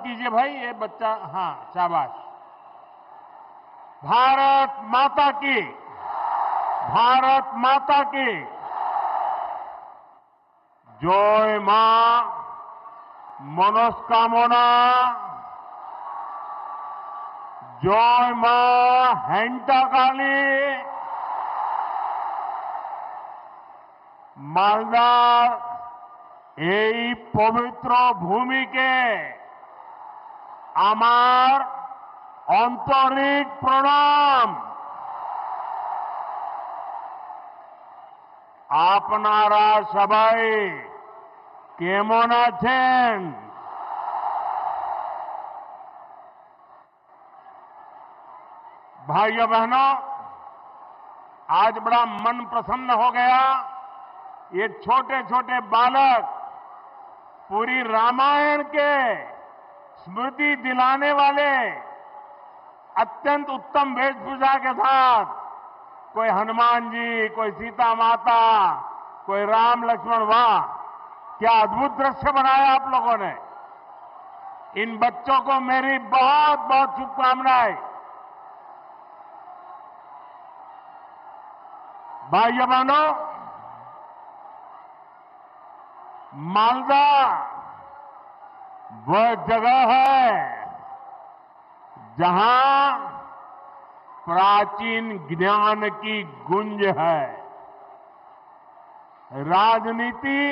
कीजिए भाई, ये बच्चा, हाँ शाबाश। भारत माता की, भारत माता की जय। मां मनस्कामना, जय मां हेंटाकाली। মালদার এই পবিত্র ভূমিকে আমার আন্তরিক প্রণাম। আপনারা সবাই কেমন আছেন? भाइयों बहनों, आज बड़ा मन प्रसन्न हो गया। ये छोटे छोटे बालक पूरी रामायण के स्मृति दिलाने वाले अत्यंत उत्तम वेशभूषा के साथ, कोई हनुमान जी, कोई सीता माता, कोई राम लक्ष्मण, वाह क्या अद्भुत दृश्य बनाया आप लोगों ने। इन बच्चों को मेरी बहुत बहुत शुभकामनाएं। भाइयों बहनों, मालदा वह जगह है जहां प्राचीन ज्ञान की गुंज है, राजनीति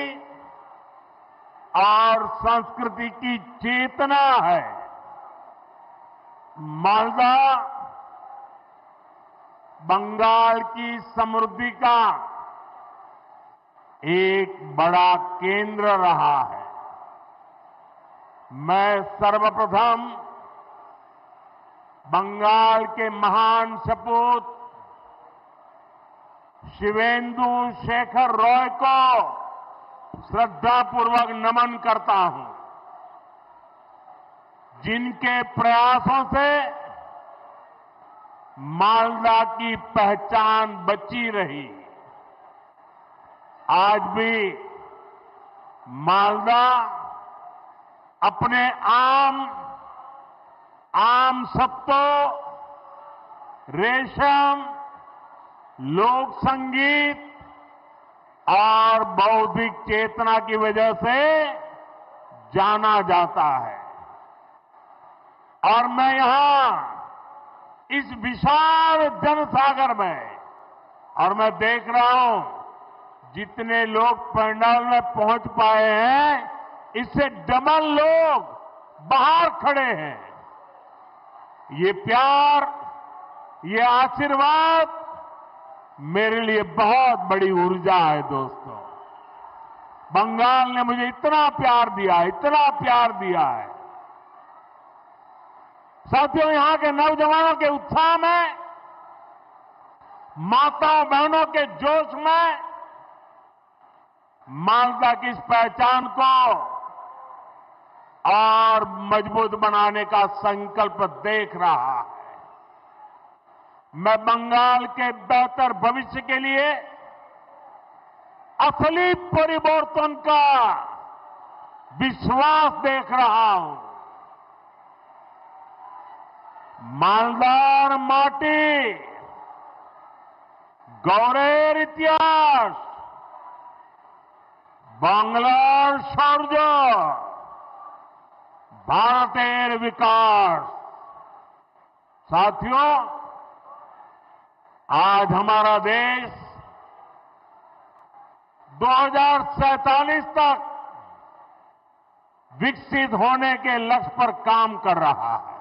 और संस्कृति की चेतना है। मालदा बंगाल की समृद्धि का एक बड़ा केंद्र रहा है। मैं सर्वप्रथम बंगाल के महान सपूत शिवेंदु शेखर रॉय को श्रद्धापूर्वक नमन करता हूं, जिनके प्रयासों से मालदा की पहचान बची रही। आज भी मालदा अपने आम सत्तों, रेशम, लोक संगीत और बौद्धिक चेतना की वजह से जाना जाता है। और मैं यहां इस विशाल जनसागर में, और मैं देख रहा हूं जितने लोग पंडाल में पहुंच पाए हैं, इससे डबल लोग बाहर खड़े हैं। ये प्यार, ये आशीर्वाद मेरे लिए बहुत बड़ी ऊर्जा है। दोस्तों, बंगाल ने मुझे इतना प्यार दिया, इतना प्यार दिया है। साथियों, यहां के नौजवानों के उत्साह में, माताओं बहनों के जोश में मालदा की इस पहचान को और मजबूत बनाने का संकल्प देख रहा है। मैं बंगाल के बेहतर भविष्य के लिए असली परिवर्तन का विश्वास देख रहा हूं। मालदार माटी, गौरेर इतिहास, बांग्लार शौर्य, भारतेर विकास। साथियों, आज हमारा देश 2047 तक विकसित होने के लक्ष्य पर काम कर रहा है,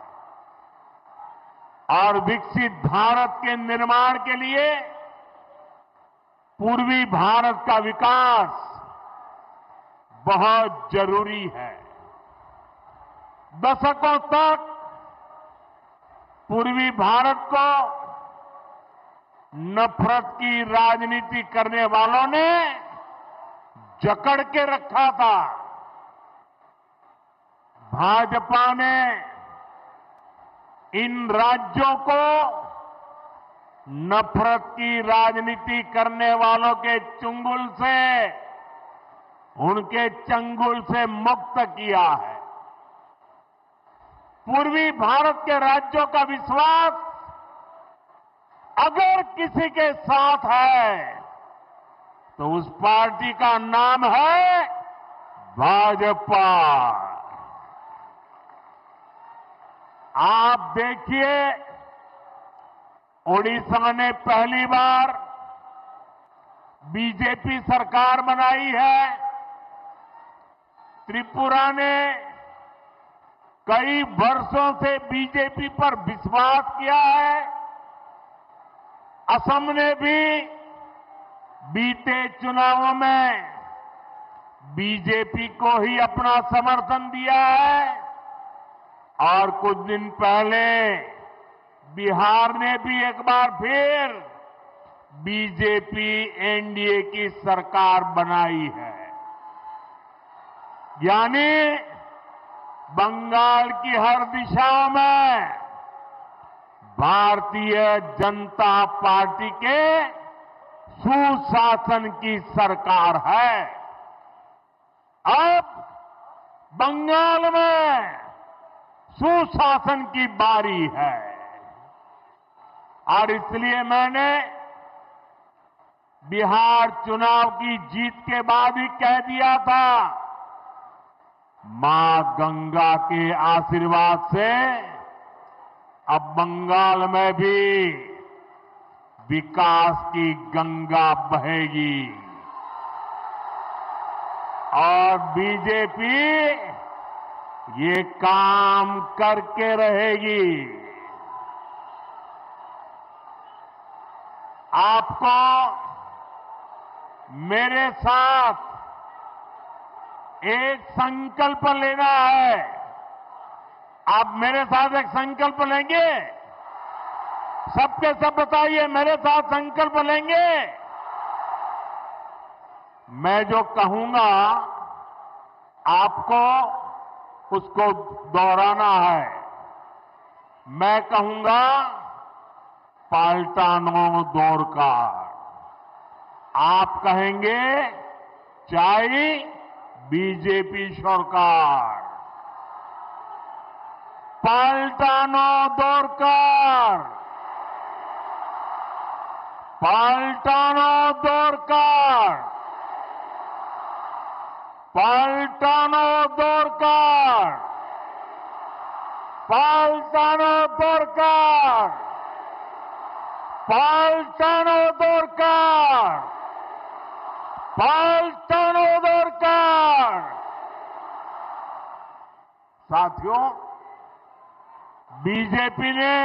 और विकसित भारत के निर्माण के लिए पूर्वी भारत का विकास बहुत जरूरी है। दशकों तक पूर्वी भारत को नफरत की राजनीति करने वालों ने जकड़ के रखा था। भाजपा ने इन राज्यों को नफरत की राजनीति करने वालों के चंगुल से, उनके चंगुल से मुक्त किया है। पूर्वी भारत के राज्यों का विश्वास अगर किसी के साथ है तो उस पार्टी का नाम है भाजपा। आप देखिए, ओडिशा ने पहली बार बीजेपी सरकार बनाई है। त्रिपुरा ने कई वर्षों से बीजेपी पर विश्वास किया है। असम ने भी बीते चुनावों में बीजेपी को ही अपना समर्थन दिया है और कुछ दिन पहले बिहार ने भी एक बार फिर बीजेपी एनडीए की सरकार बनाई है। यानी बंगाल की हर दिशा में भारतीय जनता पार्टी के सुशासन की सरकार है। अब बंगाल में सुशासन की बारी है और इसलिए मैंने बिहार चुनाव की जीत के बाद ही कह दिया था, मां गंगा के आशीर्वाद से अब बंगाल में भी विकास की गंगा बहेगी और बीजेपी ये काम करके रहेगी। आपको मेरे साथ एक संकल्प लेना है। आप मेरे साथ एक संकल्प लेंगे? सबके सब बताइए, मेरे साथ संकल्प लेंगे? मैं जो कहूंगा आपको उसको दोहराना है। मैं कहूंगा पाल्टानो दोरकार, आप कहेंगे चाय बीजेपी सरकार। पाल्टानो दोरकार, पाल्टानो दोरकार, पाल्टानो दोरकार, पाल्टानो दोरकार, पाल्टानो दोरकार, पाल्टानो दोरकार। साथियों, बीजेपी ने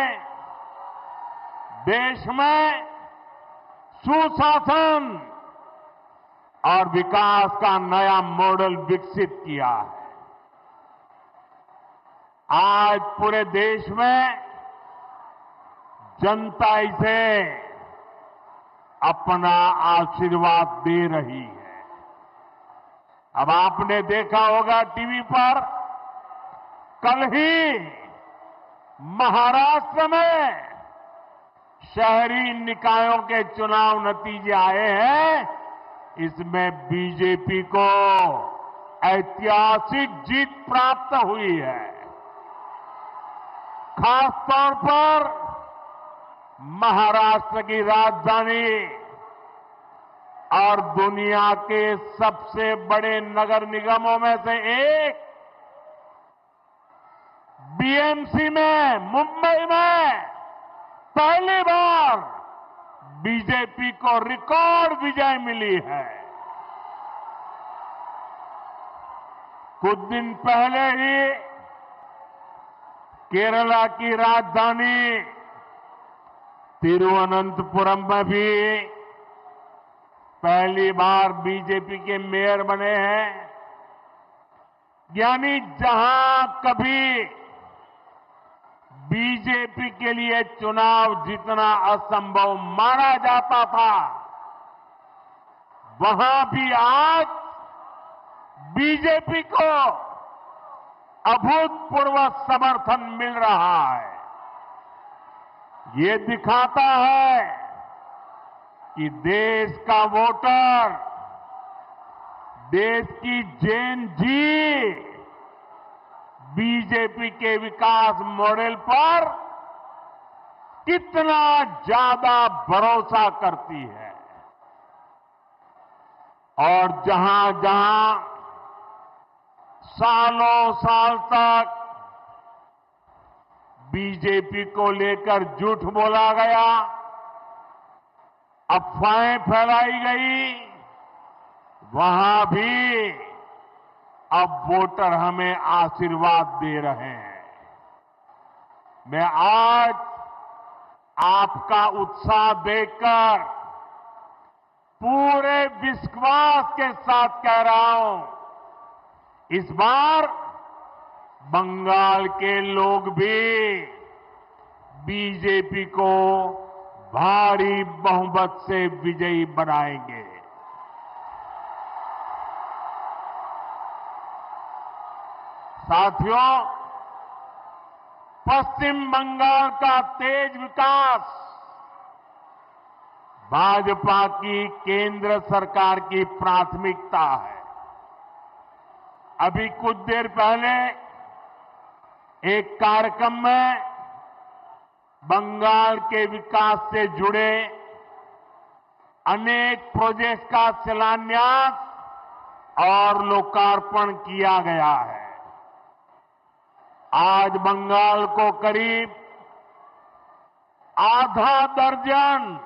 देश में सुशासन और विकास का नया मॉडल विकसित किया है। आज पूरे देश में जनता इसे अपना आशीर्वाद दे रही है। अब आपने देखा होगा टीवी पर, कल ही महाराष्ट्र में शहरी निकायों के चुनाव नतीजे आए हैं। इसमें बीजेपी को ऐतिहासिक जीत प्राप्त हुई है। खास तौर पर महाराष्ट्र की राजधानी और दुनिया के सबसे बड़े नगर निगमों में से एक बीएमसी में, मुंबई में पहली बार बीजेपी को रिकॉर्ड विजय मिली है। कुछ दिन पहले ही केरला की राजधानी तिरुवनंतपुरम में भी पहली बार बीजेपी के मेयर बने हैं। यानी जहां कभी बीजेपी के लिए चुनाव जीतना असंभव माना जाता था, वहां भी आज बीजेपी को अभूतपूर्व समर्थन मिल रहा है। ये दिखाता है कि देश का वोटर, देश की जेन जी बीजेपी के विकास मॉडल पर कितना ज्यादा भरोसा करती है और जहां जहां सालों साल तक बीजेपी को लेकर झूठ बोला गया, अफवाहें फैलाई गई, वहां भी अब वोटर हमें आशीर्वाद दे रहे हैं। मैं आज आपका उत्साह देखकर पूरे विश्वास के साथ कह रहा हूं, इस बार बंगाल के लोग भी बीजेपी को भारी बहुमत से विजयी बनाएंगे। साथियों, पश्चिम बंगाल का तेज विकास भाजपा की केंद्र सरकार की प्राथमिकता है। अभी कुछ देर पहले एक कार्यक्रम में बंगाल के विकास से जुड़े अनेक प्रोजेक्ट का शिलान्यास और लोकार्पण किया गया है। आज बंगाल को करीब आधा दर्जन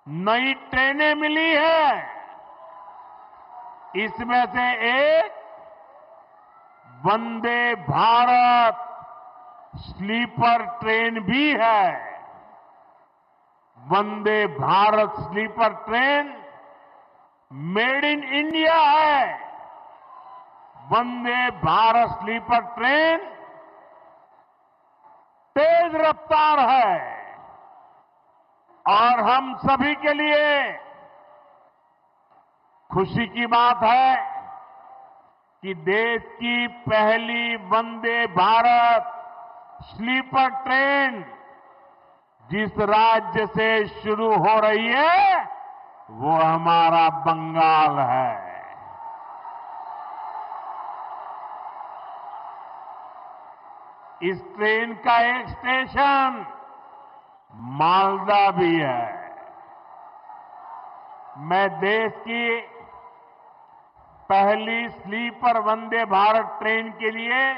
नई ट्रेनें मिली है। इसमें से एक वंदे भारत स्लीपर ट्रेन भी है। Vande Bharat sleeper train made in India है। वंदे भारत स्लीपर ट्रेन तेज रफ्तार है और हम सभी के लिए खुशी की बात है कि देश की पहली वंदे भारत स्लीपर ट्रेन जिस राज्य से शुरू हो रही है वो हमारा बंगाल है। इस ट्रेन का एक स्टेशन मालदा भी है। मैं देश की पहली स्लीपर वंदे भारत ट्रेन के लिए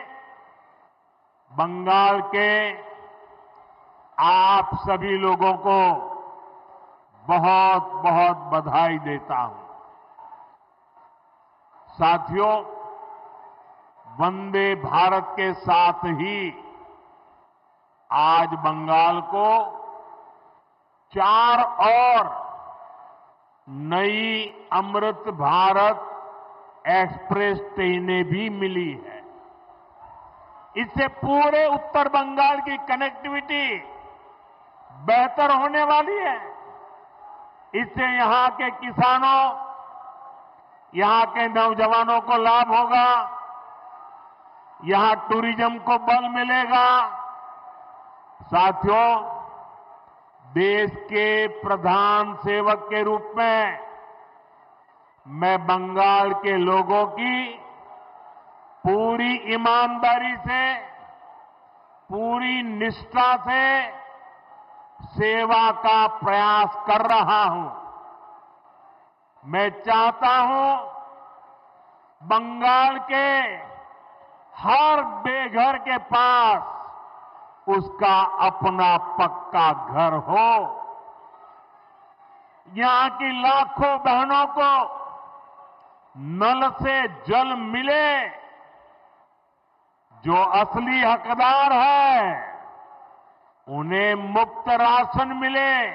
बंगाल के आप सभी लोगों को बहुत बहुत बधाई देता हूं। साथियों, वंदे भारत के साथ ही आज बंगाल को 4 और नई अमृत भारत एक्सप्रेस ट्रेनें भी मिली है। इससे पूरे उत्तर बंगाल की कनेक्टिविटी बेहतर होने वाली है। इससे यहां के किसानों, यहां के नौजवानों को लाभ होगा, यहां टूरिज्म को बल मिलेगा। साथियों, देश के प्रधान सेवक के रूप में मैं बंगाल के लोगों की पूरी ईमानदारी से, पूरी निष्ठा से सेवा का प्रयास कर रहा हूं। मैं चाहता हूं बंगाल के हर बेघर के पास उसका अपना पक्का घर हो। यहां की लाखों बहनों को नल से जल मिले। जो असली हकदार है उन्हें मुफ्त राशन मिले।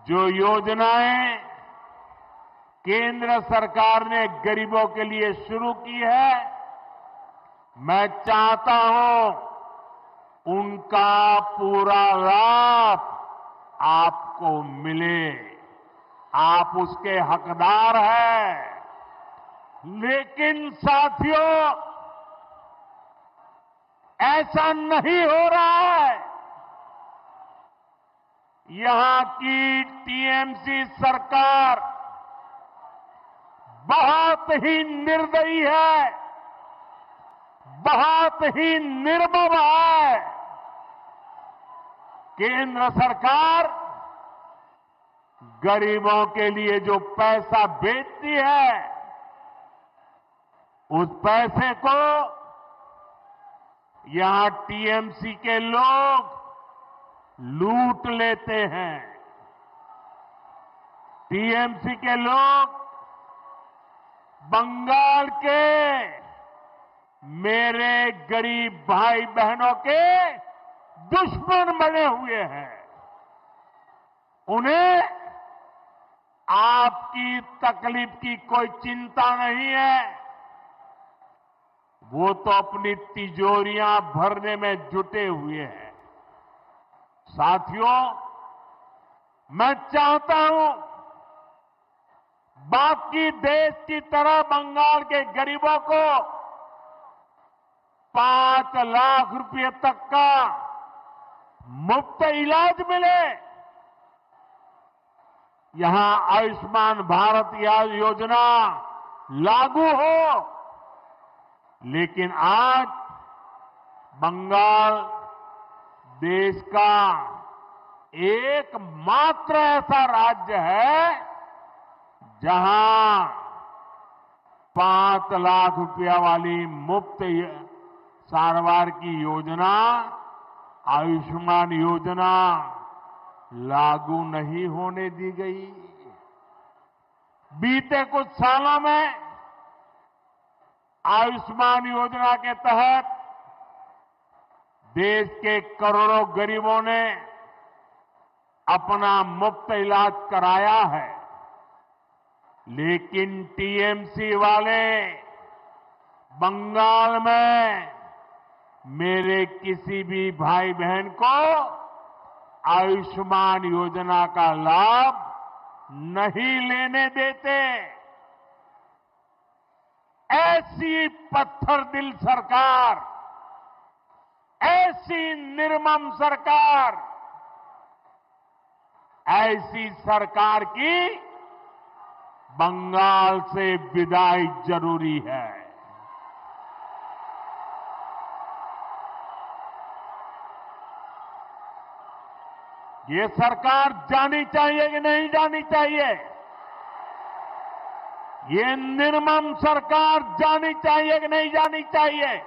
जो योजनाएं केंद्र सरकार ने गरीबों के लिए शुरू की है, मैं चाहता हूं उनका पूरा लाभ आपको मिले। आप उसके हकदार हैं। लेकिन साथियों, ऐसा नहीं हो रहा है। यहां की टीएमसी सरकार बहुत ही निर्दयी है। बहुत ही निर्मम है। केंद्र सरकार गरीबों के लिए जो पैसा भेजती है, उस पैसे को यहां टीएमसी के लोग लूट लेते हैं। टीएमसी के लोग बंगाल के मेरे गरीब भाई बहनों के दुश्मन बने हुए हैं। उन्हें आपकी तकलीफ की कोई चिंता नहीं है। वो तो अपनी तिजोरियां भरने में जुटे हुए हैं। साथियों, मैं चाहता हूं बाकी देश की तरह बंगाल के गरीबों को 5 लाख रुपए तक का मुफ्त इलाज मिले। यहां आयुष्मान भारत योजना लागू हो। लेकिन आज बंगाल देश का एकमात्र ऐसा राज्य है जहां 5 लाख रुपया वाली मुफ्त सारवार की योजना, आयुष्मान योजना लागू नहीं होने दी गई। बीते कुछ सालों में आयुष्मान योजना के तहत देश के करोड़ों गरीबों ने अपना मुफ्त इलाज कराया है। लेकिन टीएमसी वाले बंगाल में मेरे किसी भी भाई बहन को आयुष्मान योजना का लाभ नहीं लेने देते। ऐसी पत्थरदिल सरकार, ऐसी निर्मम सरकार, ऐसी सरकार की बंगाल से विदाई जरूरी है। ये सरकार जानी चाहिए कि नहीं जानी चाहिए? ये निर्मम सरकार जानी चाहिए कि नहीं जानी चाहिए?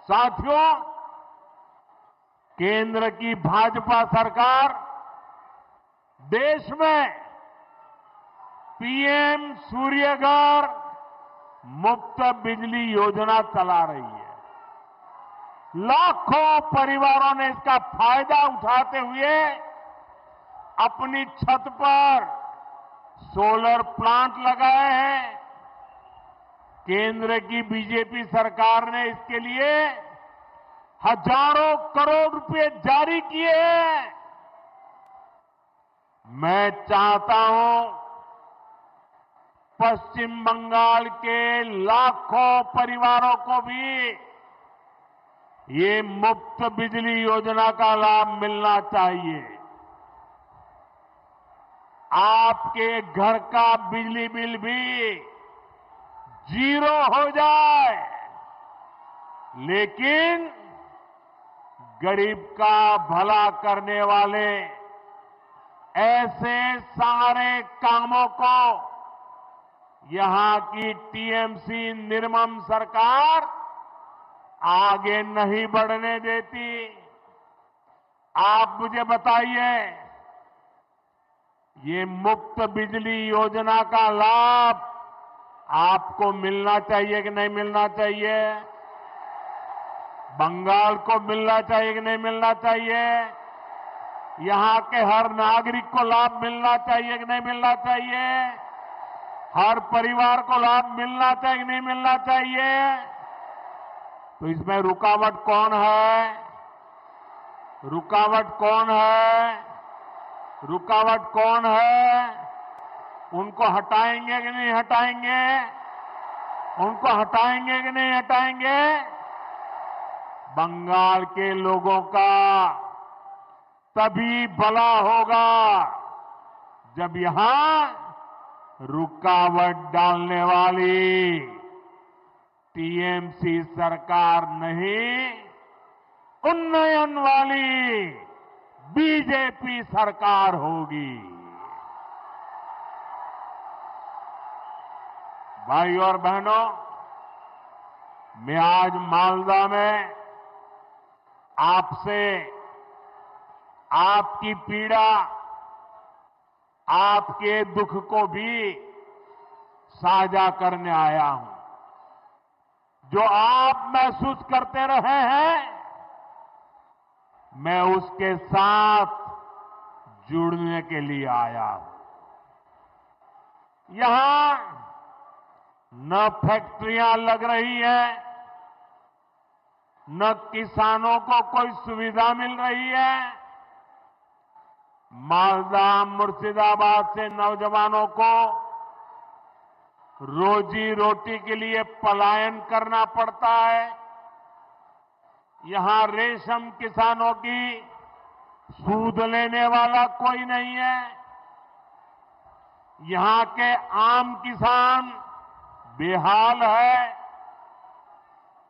साथियों, केंद्र की भाजपा सरकार देश में पीएम सूर्यघर मुफ्त बिजली योजना चला रही है। लाखों परिवारों ने इसका फायदा उठाते हुए अपनी छत पर सोलर प्लांट लगाए हैं। केंद्र की बीजेपी सरकार ने इसके लिए हजारों करोड़ रुपए जारी किए हैं। मैं चाहता हूं पश्चिम बंगाल के लाखों परिवारों को भी ये मुफ्त बिजली योजना का लाभ मिलना चाहिए। आपके घर का बिजली बिल भी 0 हो जाए, लेकिन गरीब का भला करने वाले ऐसे सारे कामों को यहां की टीएमसी निर्मम सरकार आगे नहीं बढ़ने देती। आप मुझे बताइए, ये मुफ्त बिजली योजना का लाभ आपको मिलना चाहिए कि नहीं मिलना चाहिए? बंगाल को मिलना चाहिए कि नहीं मिलना चाहिए? यहां के हर नागरिक को लाभ मिलना चाहिए कि नहीं मिलना चाहिए? हर परिवार को लाभ मिलना चाहिए कि नहीं मिलना चाहिए? तो इसमें रुकावट कौन है? रुकावट कौन है? रुकावट कौन है? उनको हटाएंगे कि नहीं हटाएंगे? उनको हटाएंगे कि नहीं हटाएंगे? बंगाल के लोगों का तभी भला होगा जब यहां रुकावट डालने वाली टीएमसी सरकार नहीं, उन्नयन वाली बीजेपी सरकार होगी। भाई और बहनों, मैं आज मालदा में आपसे आपकी पीड़ा, आपके दुख को भी साझा करने आया हूं। जो आप महसूस करते रहे हैं, मैं उसके साथ जुड़ने के लिए आया हूं। यहां न फैक्ट्रियां लग रही हैं, न किसानों को कोई सुविधा मिल रही है। मालदा, मुर्शिदाबाद से नौजवानों को रोजी रोटी के लिए पलायन करना पड़ता है। यहां रेशम किसानों की सूद लेने वाला कोई नहीं है। यहां के आम किसान बेहाल है।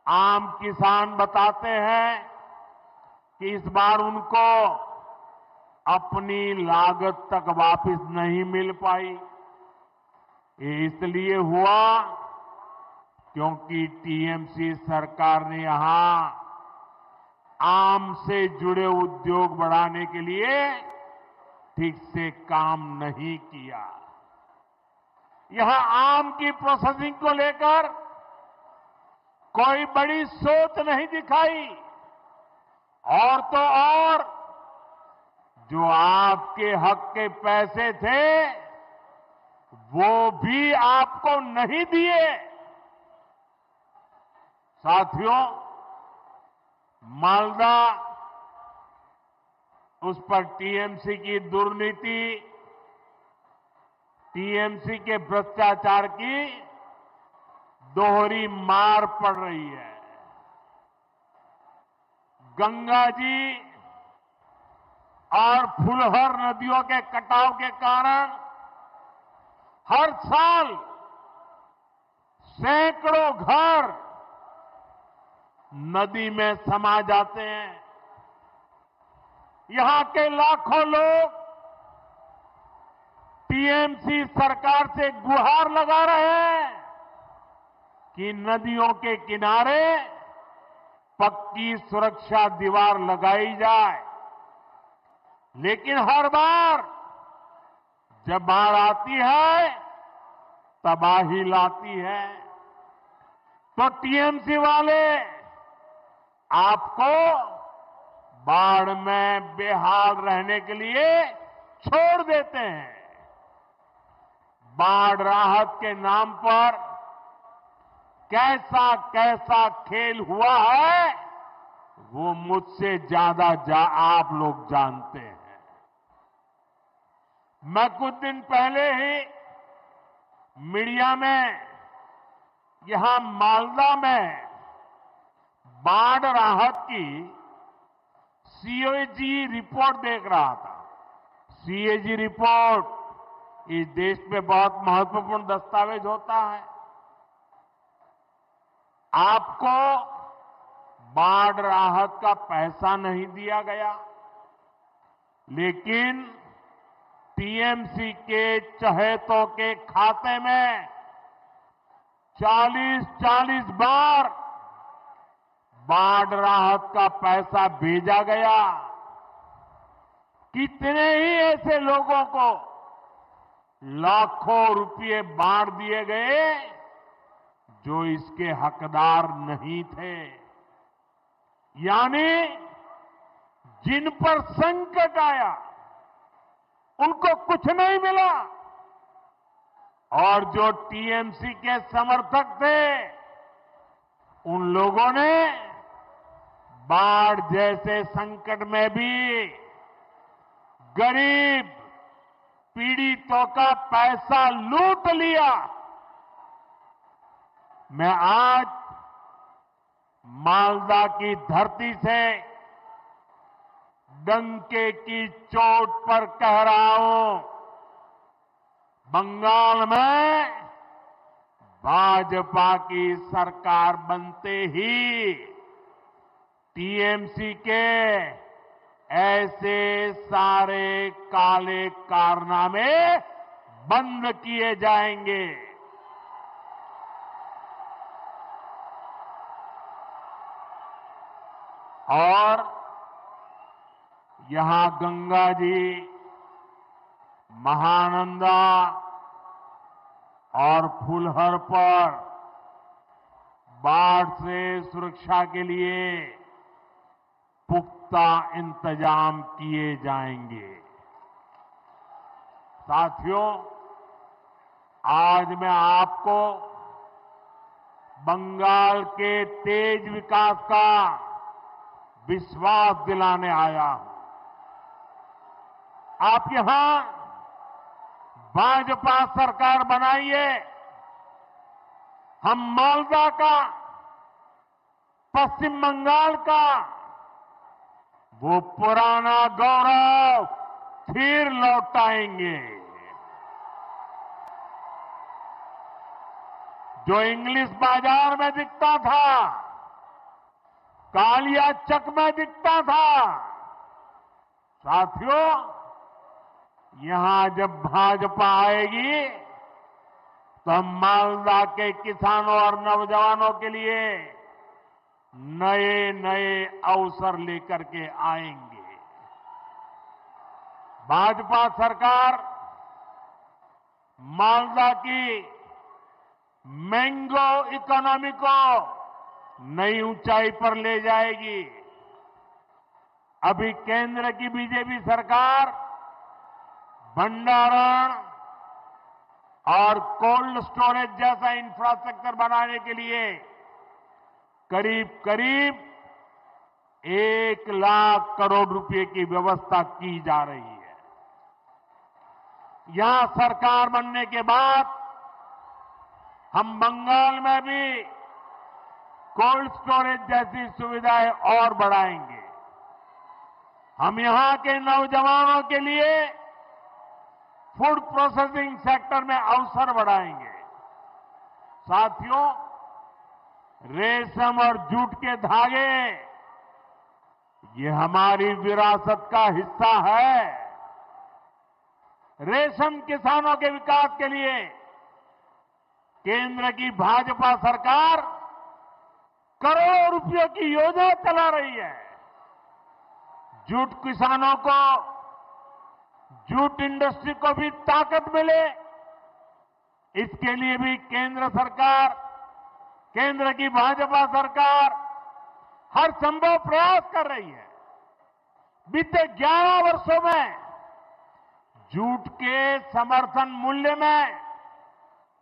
आम किसान बताते हैं कि इस बार उनको अपनी लागत तक वापस नहीं मिल पाई। ये इसलिए हुआ क्योंकि टीएमसी सरकार ने यहां आम से जुड़े उद्योग बढ़ाने के लिए ठीक से काम नहीं किया। यहां आम की प्रोसेसिंग को लेकर कोई बड़ी सोच नहीं दिखाई। और तो और जो आपके हक के पैसे थे, वो भी आपको नहीं दिए। साथियों, मालदा, उस पर टीएमसी की दुर्नीति, टीएमसी के भ्रष्टाचार की दोहरी मार पड़ रही है। गंगा जी और फुलहर नदियों के कटाव के कारण हर साल सैकड़ों घर नदी में समा जाते हैं। यहां के लाखों लोग टीएमसी सरकार से गुहार लगा रहे हैं कि नदियों के किनारे पक्की सुरक्षा दीवार लगाई जाए। लेकिन हर बार जब बाढ़ आती है, तबाही लाती है। तो टीएमसी वाले आपको बाढ़ में बेहाल रहने के लिए छोड़ देते हैं। बाढ़ राहत के नाम पर कैसा कैसा खेल हुआ है, वो मुझसे ज्यादा आप लोग जानते हैं। मैं कुछ दिन पहले ही मीडिया में यहां मालदा में बाढ़ राहत की सीएजी रिपोर्ट देख रहा था। सीएजी रिपोर्ट इस देश में बहुत महत्वपूर्ण दस्तावेज होता है। आपको बाढ़ राहत का पैसा नहीं दिया गया, लेकिन टीएमसी के चहेतों के खाते में 40-40 बार बाढ़ राहत का पैसा भेजा गया। कितने ही ऐसे लोगों को लाखों रुपए बांट दिए गए जो इसके हकदार नहीं थे। यानी जिन पर संकट आया उनको कुछ नहीं मिला, और जो टीएमसी के समर्थक थे उन लोगों ने बाढ़ जैसे संकट में भी गरीब पीड़ितों का पैसा लूट लिया। मैं आज मालदा की धरती से डंके की चोट पर कह रहा हूं, बंगाल में भाजपा की सरकार बनते ही टीएमसी के ऐसे सारे काले कारनामे बंद किए जाएंगे। और यहां गंगा जी, महानंदा और फुलहर पर बाढ़ से सुरक्षा के लिए पुख्ता इंतजाम किए जाएंगे। साथियों, आज मैं आपको बंगाल के तेज विकास का विश्वास दिलाने आया हूं। आप यहां भाजपा सरकार बनाइए। हम मालदा का, पश्चिम बंगाल का वो पुराना गौरव फिर लौटाएंगे। जो इंग्लिश बाजार में दिखता था, कालिया चक में दिखता था, साथियों, यहां जब भाजपा आएगी तो हम मालदा के किसानों और नौजवानों के लिए नए नए अवसर लेकर के आएंगे। भाजपा सरकार मालदा की मैंगो इकोनॉमी को नई ऊंचाई पर ले जाएगी। अभी केंद्र की बीजेपी सरकार भंडारण और कोल्ड स्टोरेज जैसा इंफ्रास्ट्रक्चर बनाने के लिए करीब करीब 1 लाख करोड़ रुपए की व्यवस्था की जा रही है। यहां सरकार बनने के बाद हम बंगाल में भी कोल्ड स्टोरेज जैसी सुविधाएं और बढ़ाएंगे। हम यहां के नौजवानों के लिए फूड प्रोसेसिंग सेक्टर में अवसर बढ़ाएंगे। साथियों, रेशम और जूट के धागे ये हमारी विरासत का हिस्सा है। रेशम किसानों के विकास के लिए केंद्र की भाजपा सरकार करोड़ों रुपयों की योजना चला रही है। जूट किसानों को, जूट इंडस्ट्री को भी ताकत मिले, इसके लिए भी केंद्र सरकार, केंद्र की भाजपा सरकार हर संभव प्रयास कर रही है। बीते 11 वर्षों में जूट के समर्थन मूल्य में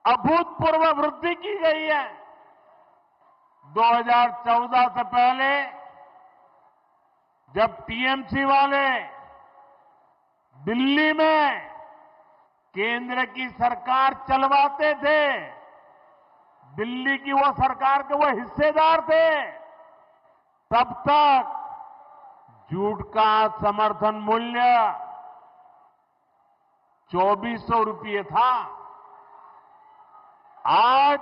अभूतपूर्व वृद्धि की गई है। 2014 से पहले जब टीएमसी वाले दिल्ली में केंद्र की सरकार चलवाते थे, दिल्ली की वो सरकार के वो हिस्सेदार थे, तब तक जूट का समर्थन मूल्य 2400 रुपये था। आज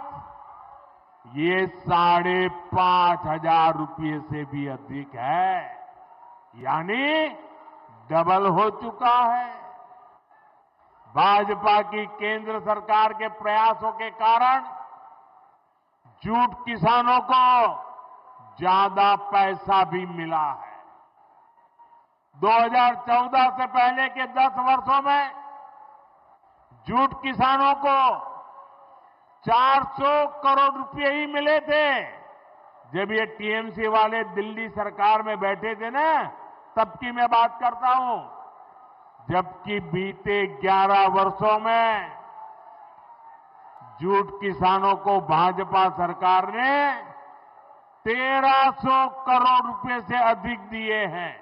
ये 5,500 रुपये से भी अधिक है, यानी डबल हो चुका है। भाजपा की केंद्र सरकार के प्रयासों के कारण जूट किसानों को ज्यादा पैसा भी मिला है। 2014 से पहले के 10 वर्षों में जूट किसानों को 400 करोड़ रुपए ही मिले थे। जब ये टीएमसी वाले दिल्ली सरकार में बैठे थे ना, तब की मैं बात करता हूं। जबकि बीते 11 वर्षों में जूट किसानों को भाजपा सरकार ने 1300 करोड़ रुपए से अधिक दिए हैं।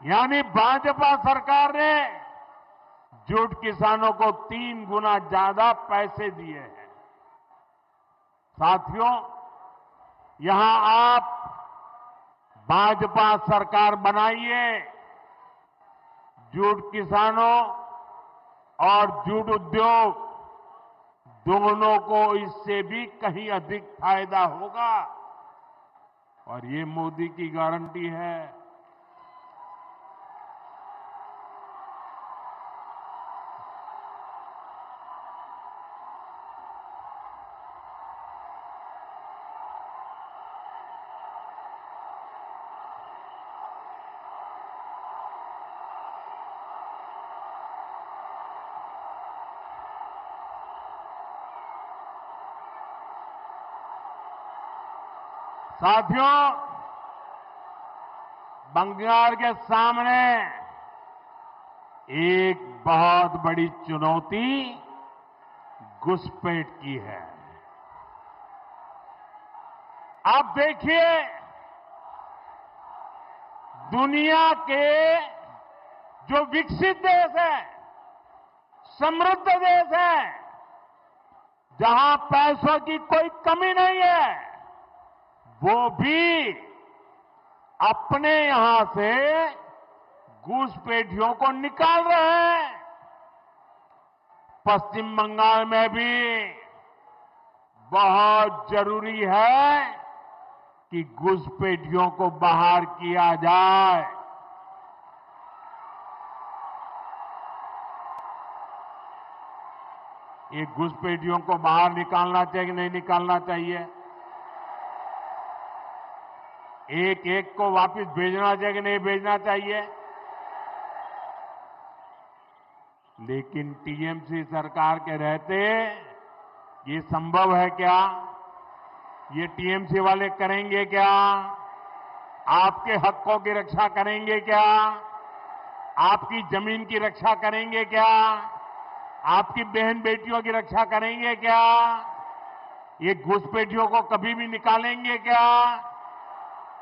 यानी भाजपा सरकार ने जूट किसानों को 3 गुना ज्यादा पैसे दिए हैं। साथियों, यहां आप भाजपा सरकार बनाइए, जूट किसानों और जूट उद्योग दोनों को इससे भी कहीं अधिक फायदा होगा और ये मोदी की गारंटी है। साथियों, बंगाल के सामने एक बहुत बड़ी चुनौती घुसपैठ की है। आप देखिए, दुनिया के जो विकसित देश है, समृद्ध देश है, जहां पैसों की कोई कमी नहीं है, वो भी अपने यहां से घुसपैठियों को निकाल रहे हैं। पश्चिम बंगाल में भी बहुत जरूरी है कि घुसपैठियों को बाहर किया जाए। ये घुसपैठियों को बाहर निकालना चाहिए कि नहीं निकालना चाहिए? एक एक को वापस भेजना चाहिए कि नहीं भेजना चाहिए? लेकिन टीएमसी सरकार के रहते ये संभव है क्या? ये टीएमसी वाले करेंगे क्या? आपके हकों की रक्षा करेंगे क्या? आपकी जमीन की रक्षा करेंगे क्या? आपकी बहन बेटियों की रक्षा करेंगे क्या? ये घुसपैठियों को कभी भी निकालेंगे क्या?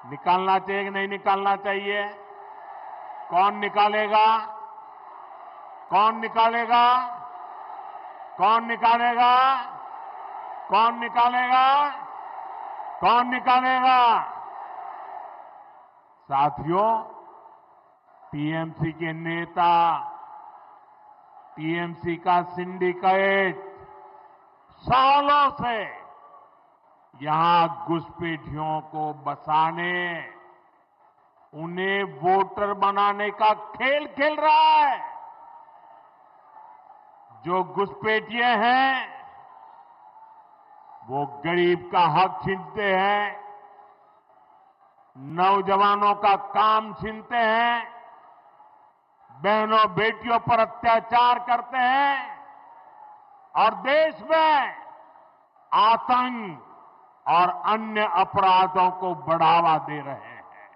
निकालना चाहिए कि नहीं निकालना चाहिए? कौन निकालेगा? कौन निकालेगा? कौन निकालेगा? कौन निकालेगा? कौन निकालेगा? साथियों, टीएमसी के नेता, टीएमसी का सिंडिकेट सालों से यहां घुसपैठियों को बसाने, उन्हें वोटर बनाने का खेल खेल रहा है। जो घुसपैठिए हैं वो गरीब का हक छीनते हैं, नौजवानों का काम छीनते हैं, बहनों बेटियों पर अत्याचार करते हैं और देश में आतंक और अन्य अपराधों को बढ़ावा दे रहे हैं।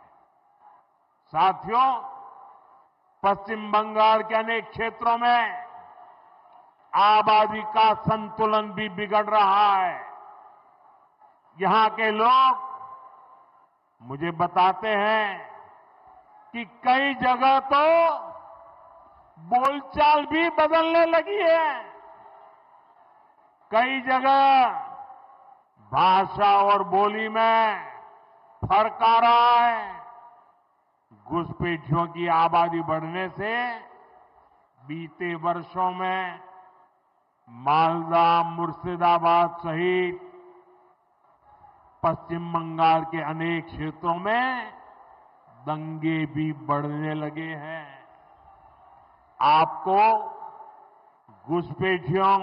साथियों, पश्चिम बंगाल के अनेक क्षेत्रों में आबादी का संतुलन भी बिगड़ रहा है। यहां के लोग मुझे बताते हैं कि कई जगह तो बोलचाल भी बदलने लगी है। कई जगह भाषा और बोली में फर्क आ रहा है। घुसपैठियों की आबादी बढ़ने से बीते वर्षों में मालदा, मुर्शिदाबाद सहित पश्चिम बंगाल के अनेक क्षेत्रों में दंगे भी बढ़ने लगे हैं। आपको घुसपैठियों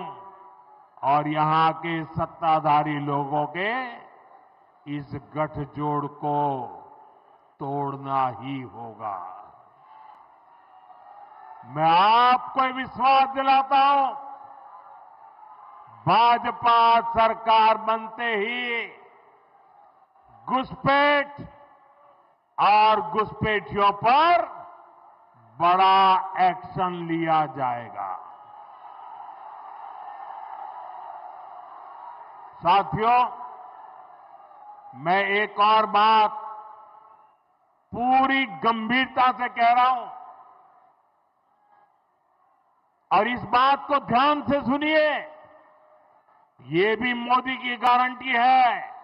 और यहां के सत्ताधारी लोगों के इस गठजोड़ को तोड़ना ही होगा। मैं आपको विश्वास दिलाता हूं, भाजपा सरकार बनते ही घुसपैठ और घुसपैठियों पर बड़ा एक्शन लिया जाएगा। साथियों, मैं एक और बात पूरी गंभीरता से कह रहा हूं और इस बात को ध्यान से सुनिए। ये भी मोदी की गारंटी है।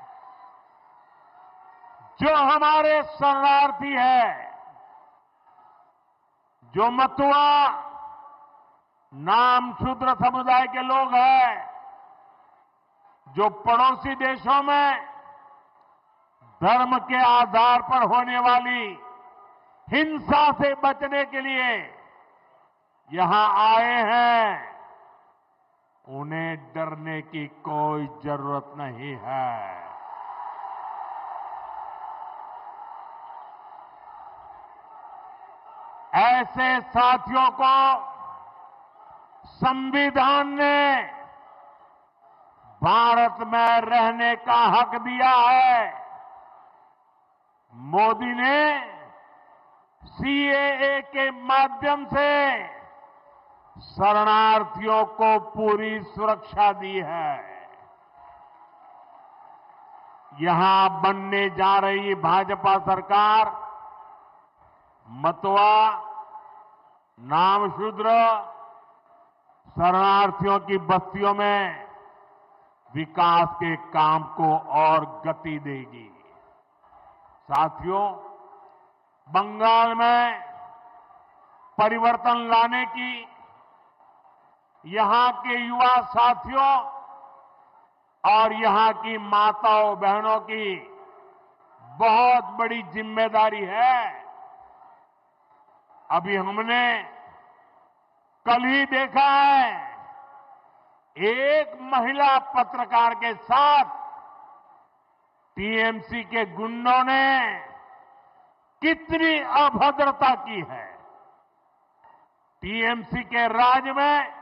जो हमारे शरणार्थी है, जो मतुआ नाम शूद्र समुदाय के लोग हैं, जो पड़ोसी देशों में धर्म के आधार पर होने वाली हिंसा से बचने के लिए यहां आए हैं, उन्हें डरने की कोई जरूरत नहीं है। ऐसे साथियों को संविधान ने भारत में रहने का हक दिया है। मोदी ने सीएए के माध्यम से शरणार्थियों को पूरी सुरक्षा दी है। यहां बनने जा रही भाजपा सरकार मतवा, नामशूद्र, शरणार्थियों की बस्तियों में विकास के काम को और गति देगी। साथियों, बंगाल में परिवर्तन लाने की यहां के युवा साथियों और यहां की माताओं बहनों की बहुत बड़ी जिम्मेदारी है। अभी हमने कल ही देखा है, एक महिला पत्रकार के साथ टीएमसी के गुंडों ने कितनी अभद्रता की है। टीएमसी के राज में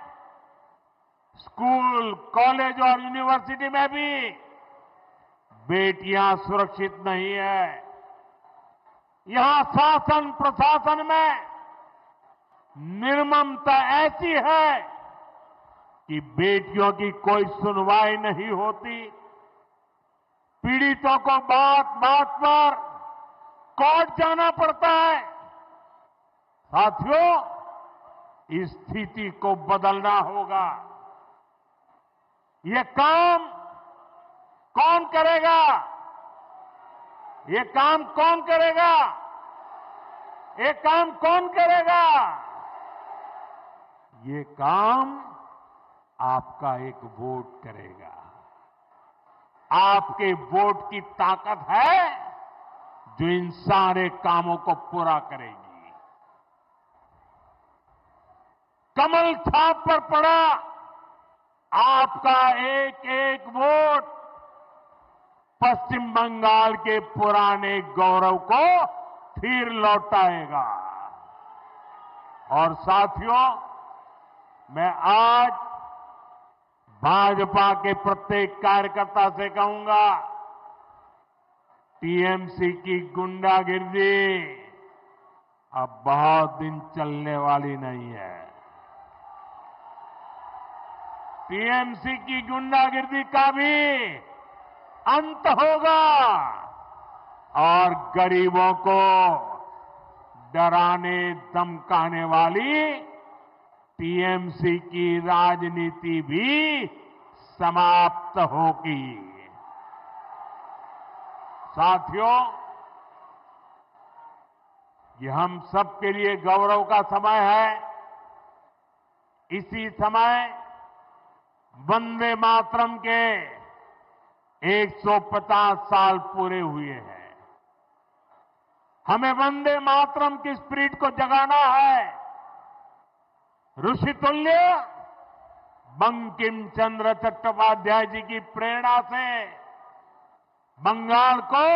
स्कूल, कॉलेज और यूनिवर्सिटी में भी बेटियां सुरक्षित नहीं है। यहां शासन प्रशासन में निर्ममता ऐसी है कि बेटियों की कोई सुनवाई नहीं होती। पीड़ितों को बात बात पर कोर्ट जाना पड़ता है। साथियों, इस स्थिति को बदलना होगा। ये काम कौन करेगा? ये काम कौन करेगा? ये काम कौन करेगा? ये काम आपका एक वोट करेगा। आपके वोट की ताकत है जो इन सारे कामों को पूरा करेगी। कमल छाप पर पड़ा आपका एक एक वोट पश्चिम बंगाल के पुराने गौरव को फिर लौटाएगा। और साथियों, मैं आज भाजपा के प्रत्येक कार्यकर्ता से कहूंगा, टीएमसी की गुंडागिर्दी अब बहुत दिन चलने वाली नहीं है। टीएमसी की गुंडागिर्दी का भी अंत होगा और गरीबों को डराने धमकाने वाली टीएमसी की राजनीति भी समाप्त होगी। साथियों, ये हम सबके लिए गौरव का समय है। इसी समय वंदे मातरम के 150 साल पूरे हुए हैं। हमें वंदे मातरम की स्पिरिट को जगाना है। ऋषितुल्य बंकिम चंद्र चट्टोपाध्याय जी की प्रेरणा से बंगाल को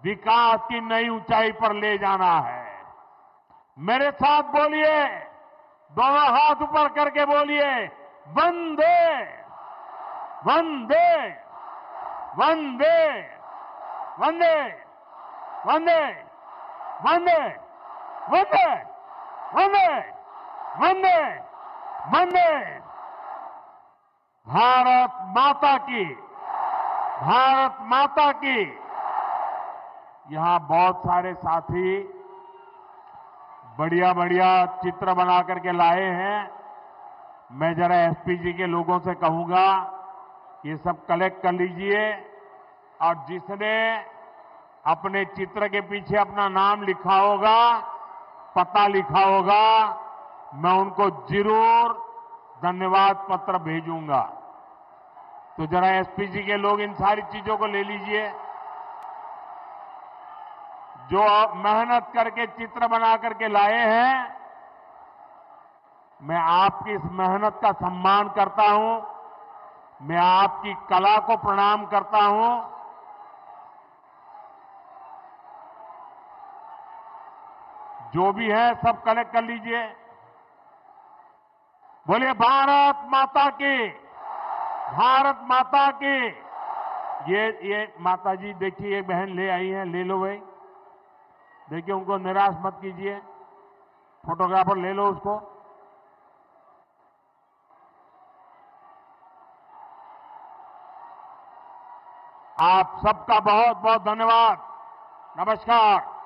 विकास की नई ऊंचाई पर ले जाना है। मेरे साथ बोलिए, दोनों हाथ ऊपर करके बोलिए, वंदे वंदे वंदे वंदे वंदे वंदे वंदे वंदे वंदे वंदे। भारत माता की, भारत माता की। यहां बहुत सारे साथी बढ़िया बढ़िया चित्र बना करके लाए हैं। मैं जरा एसपीजी के लोगों से कहूंगा ये सब कलेक्ट कर लीजिए और जिसने अपने चित्र के पीछे अपना नाम लिखा होगा, पता लिखा होगा, मैं उनको जरूर धन्यवाद पत्र भेजूंगा। तो जरा एसपीजी के लोग इन सारी चीजों को ले लीजिए। जो आप मेहनत करके चित्र बना करके लाए हैं, मैं आपकी इस मेहनत का सम्मान करता हूं, मैं आपकी कला को प्रणाम करता हूं। जो भी है सब कलेक्ट कर लीजिए। बोलिए भारत माता की, भारत माता की। ये माता जी देखिए, ये बहन ले आई है, ले लो भाई। देखिए उनको निराश मत कीजिए, फोटोग्राफर ले लो उसको। आप सबका बहुत बहुत धन्यवाद। नमस्कार।